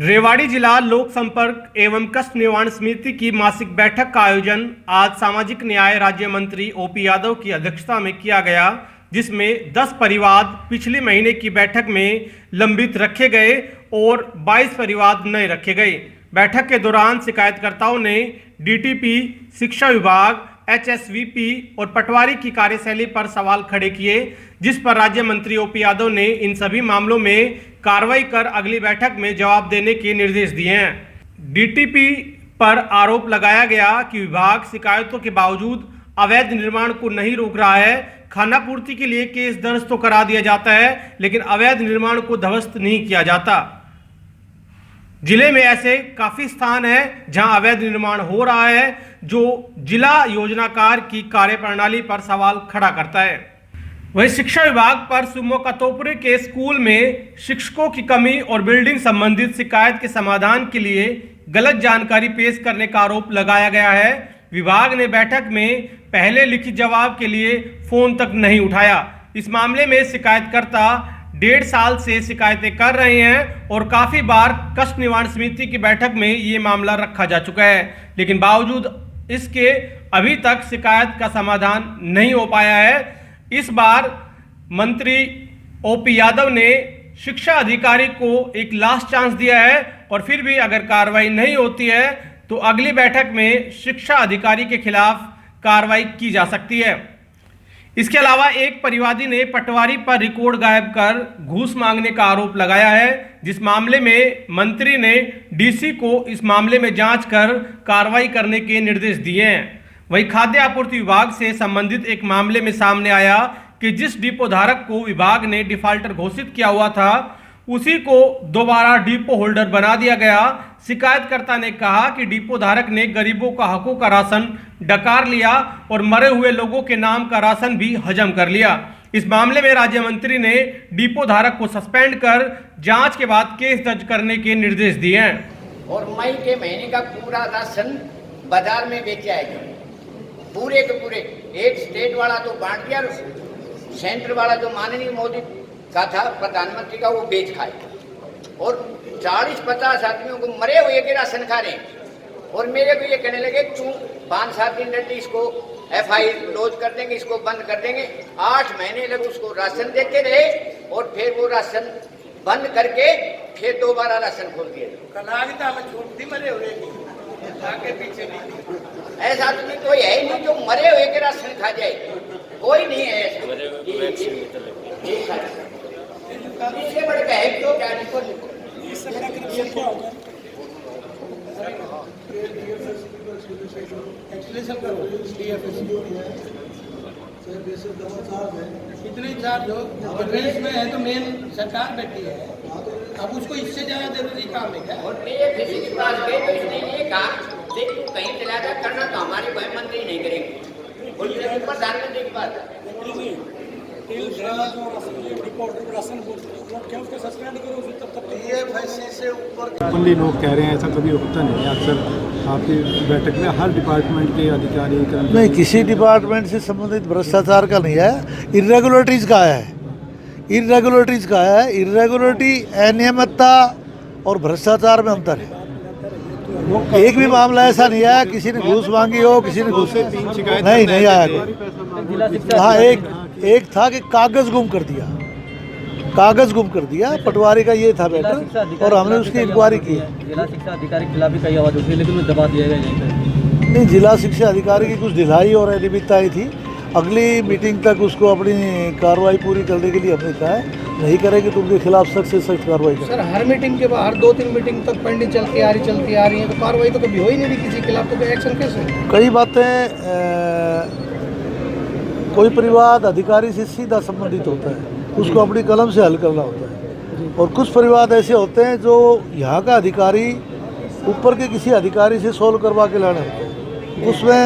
रेवाड़ी जिला लोक संपर्क एवं कष्ट निवारण समिति की मासिक बैठक का आयोजन आज सामाजिक न्याय राज्य मंत्री ओपी यादव की अध्यक्षता में किया गया, जिसमें 10 परिवाद पिछले महीने की बैठक में लंबित रखे गए और 22 परिवाद नए रखे गए। बैठक के दौरान शिकायतकर्ताओं ने डीटीपी, शिक्षा विभाग, एचएसवीपी और पटवारी की कार्यशैली पर सवाल खड़े किए, जिस पर राज्य मंत्री ओपी यादव ने इन सभी मामलों में कार्रवाई कर अगली बैठक में जवाब देने के निर्देश दिए हैं। डीटीपी पर आरोप लगाया गया कि विभाग शिकायतों के बावजूद अवैध निर्माण को नहीं रोक रहा है। खानापूर्ति के लिए केस दर्ज तो करा दिया जाता है, लेकिन अवैध निर्माण को ध्वस्त नहीं किया जाता। जिले में ऐसे काफी स्थान हैं जहां अवैध निर्माण हो रहा है, जो जिला योजनाकार की कार्यप्रणाली पर सवाल खड़ा करता है। वहीं शिक्षा विभाग पर सुमोकातोपुरे के स्कूल में शिक्षकों की कमी और बिल्डिंग संबंधित शिकायत के समाधान के लिए गलत जानकारी पेश करने का आरोप लगाया गया है। विभाग ने बैठक में पहले लिखित जवाब के लिए फोन तक नहीं उठाया। इस मामले में शिकायतकर्ता 1.5 साल से शिकायतें कर रहे हैं और काफी बार कष्ट निवारण समिति की बैठक में ये मामला रखा जा चुका है, लेकिन बावजूद इसके अभी तक शिकायत का समाधान नहीं हो पाया है। इस बार मंत्री ओपी यादव ने शिक्षा अधिकारी को एक लास्ट चांस दिया है और फिर भी अगर कार्रवाई नहीं होती है तो अगली बैठक में शिक्षा अधिकारी के खिलाफ कार्रवाई की जा सकती है। इसके अलावा एक परिवादी ने पटवारी पर रिकॉर्ड गायब कर घूस मांगने का आरोप लगाया है, जिस मामले में मंत्री ने डीसी को इस मामले में जांच कर कार्रवाई करने के निर्देश दिए हैं। वहीं खाद्य आपूर्ति विभाग से संबंधित एक मामले में सामने आया कि जिस डिपो धारक को विभाग ने डिफाल्टर घोषित किया हुआ था, उसी को दोबारा डिपो होल्डर बना दिया गया। शिकायतकर्ता ने कहा कि डिपो धारक ने गरीबों का हकों का राशन डकार लिया और मरे हुए लोगों के नाम का राशन भी हजम कर लिया। इस मामले में राज्य मंत्री ने डिपो धारक को सस्पेंड कर जांच के बाद केस दर्ज करने के निर्देश दिए हैं। और मई के महीने का पूरा राशन बाजार में बेच जाएगा, पूरे के पूरे। एक स्टेट वाला तो बांट दिया, सेंटर वाला जो माननीय मोदी का था प्रधानमंत्री का, वो बेच खाए और 40-50 आदमियों को मरे हुए के राशन खा रहे हैं। और मेरे को ये कहने लगे तू 5-7 दिन रहती इसको FI लॉन्च कर देंगे, इसको बंद कर देंगे। 8 महीने लगे उसको राशन देते रहे और फिर वो राशन बंद करके फिर दोबारा राशन खोल दिया। आगे पीछे नहीं, ऐसा आदमी कोई है ही नहीं जो मरे हुए के राशन खा जाए, कोई नहीं है ऐसा। इससे बढ़ के है क्यों क्या इतने चार्ज हो प्रदेश में है तो मेन सरकार बैठी है, अब उसको इससे ज्यादा जरूरी काम है क्या? और ये किसी के पास गए तो इसने ये कहा देख तू कहीं चला जा, करना तो हमारे वह मंत्री नहीं करेंगे। बोलिए प्रधानमंत्री के पास ओनली लोग कह रहे हैं, ऐसा कभी होता नहीं है। अक्सर आपकी बैठक में हर डिपार्टमेंट के अधिकारी नहीं, किसी डिपार्टमेंट से संबंधित भ्रष्टाचार का नहीं है, इरेगुलरिटीज का है। इरेगुलरिटीज का है। इरेगुलरिटी, अनियमितता और भ्रष्टाचार में अंतर है। एक भी मामला ऐसा नहीं आया किसी ने घूस मांगी हो, किसी ने घूस नहीं आया। हाँ, एक था कि कागज गुम कर दिया, पटवारी का ये था मैटर और हमने उसकी इंक्वायरी की। जिला शिक्षा अधिकारी के खिलाफ भी कई आवाज उठी, लेकिन दबा दिया गया यहीं पे। नहीं, जिला शिक्षा अधिकारी की कुछ ढिलाई और अनियमितताएं थी। अगली मीटिंग तक उसको अपनी कार्रवाई पूरी करने के लिए हमने कहा है, नहीं करेंगे तो उनके खिलाफ सख्त से सख्त कार्रवाई करेंगे। सर, हर मीटिंग के बाद 2-3 मीटिंग तक पेंडिंग चलती आ रही है, तो कार्रवाई तो कभी हो ही नहीं रही किसी के खिलाफ, तो कोई एक्शन कैसे? कई बातें कोई परिवाद अधिकारी से सीधा संबंधित होता है, उसको अपनी कलम से हल करना होता है। और कुछ परिवाद ऐसे होते हैं जो यहाँ का अधिकारी ऊपर के किसी अधिकारी से सोल्व करवा के लाना होता है, उसमें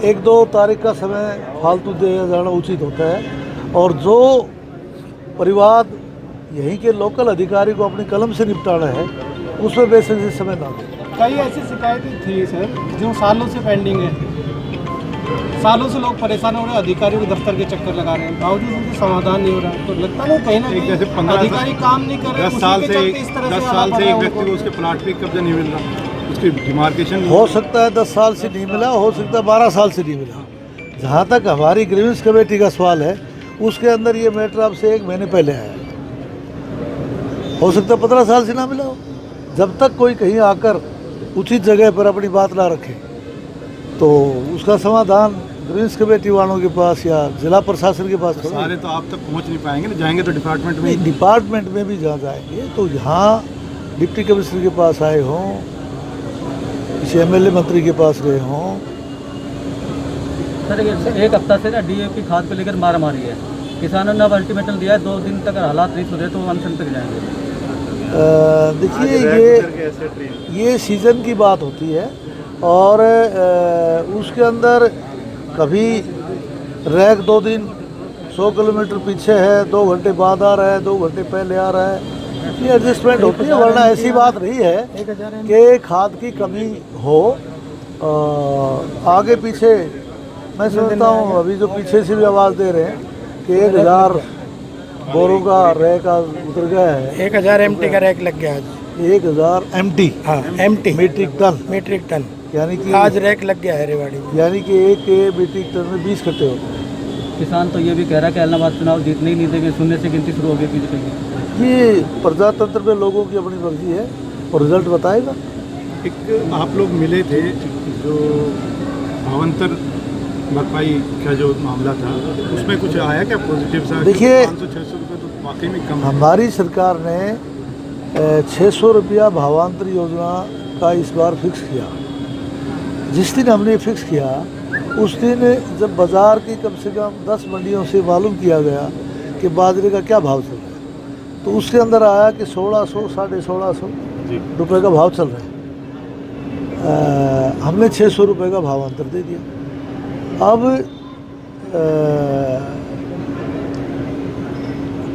1-2 तारीख का समय फालतू दिया जाना उचित होता है। और जो परिवाद यहीं के लोकल अधिकारी को अपनी कलम से निपटाना है, उसमें बेसिक से समय ना दें। कई ऐसी शिकायतें थी सर जो सालों से पेंडिंग है। सालों से लोग परेशान हो रहे हैं, अधिकारियों के दफ्तर के चक्कर लगा रहे हैं, बावजूद उनके समाधान नहीं हो रहा है। तो लगता नहीं कहीं ना एक जैसे कहीं 15 अधिकारी काम नहीं कर रहे, 10 साल उसी के चलते इस तरह से 10 साल से एक आना व्यक्ति को उसके प्लाट पे कब्जा नहीं मिल रहा, उसकी डिमार्केशन हो सकता है 10 साल से नहीं मिला, हो सकता है 12 साल से नहीं मिला। जहाँ तक हमारी ग्रीवेंस कमेटी का सवाल है, उसके अंदर ये मैटर अब से 1 महीने पहले आया। हो सकता है 15 साल से ना मिला हो। जब तक कोई कहीं आकर उचित जगह पर अपनी बात ना रखे तो उसका समाधान ग्रीवेंस कमेटी वालों के पास या जिला प्रशासन के पास थोड़ा सारे तो आप तक पहुंच नहीं पाएंगे ना, जाएंगे तो डिपार्टमेंट में नहीं, डिपार्टमेंट में भी जहाँ जाएंगे तो यहाँ डिप्टी कमिश्नर के पास आए हों, किसी एमएलए मंत्री के पास गए हों। सर ये एक हफ्ता से ना डीएपी खाद को लेकर मारामारी है, किसानों ने अब अल्टीमेटम दिया है 2 दिन तक अगर हालात नहीं सुधरे तो अनशन तक जाएंगे। देखिए ये सीज़न की बात होती है और उसके अंदर कभी रैक 2 दिन 100 किलोमीटर पीछे है, 2 घंटे बाद आ रहा है, 2 घंटे पहले आ रहा है, ये एडजस्टमेंट होती है। वरना ऐसी बात नहीं है कि खाद की कमी हो। आगे पीछे मैं समझता हूँ अभी जो पीछे से भी आवाज़ दे रहे हैं कि 1000 बोरों का रैक उतर गया है। 1000 MT का रैक लग गया आज। 1000 MT, हाँ MT मीट्रिक टन यानी कि आज रैक लग गया है रेवाड़ी में। यानी कि एक मीट्रिक टन में 20 कट्टे होते हैं। किसान तो ये भी कह रहा है कि ऐलनाबाद चुनाव जीतने ही नहीं देंगे, शून्य से गिनती शुरू हो गई बीजेपी की। ये प्रजातंत्र में लोगों की अपनी मर्जी है और रिजल्ट बताएगा। एक आप लोग मिले थे जो भावांतर भरपाई का जो मामला था, उसमें कुछ आया क्या पॉजिटिव सा? देखिए 500-600 रुपये तो वाकई में कम है। हमारी सरकार ने 600 रुपया भावांतर योजना का इस बार फिक्स किया। जिस दिन हमने फिक्स किया उस दिन जब बाज़ार की कम से कम 10 मंडियों से मालूम किया गया कि बाजरे का क्या भाव चल रहा है, तो उसके अंदर आया कि 1600 1650 रुपये का भाव चल रहा है। हमने 600 रुपये का भावांतर दे दिया। अब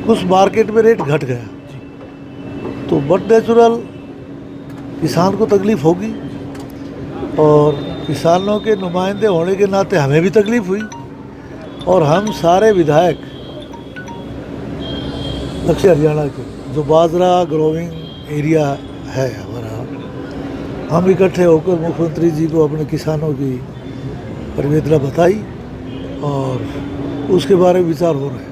कुछ मार्केट में रेट घट गया तो बट नेचुरल किसान को तकलीफ़ होगी और किसानों के नुमाइंदे होने के नाते हमें भी तकलीफ़ हुई। और हम सारे विधायक दक्षिण हरियाणा के जो बाजरा ग्रोविंग एरिया है हमारा, हम इकट्ठे होकर मुख्यमंत्री जी को अपने किसानों की परिवेदना बताई और उसके बारे में विचार हो रहे हैं।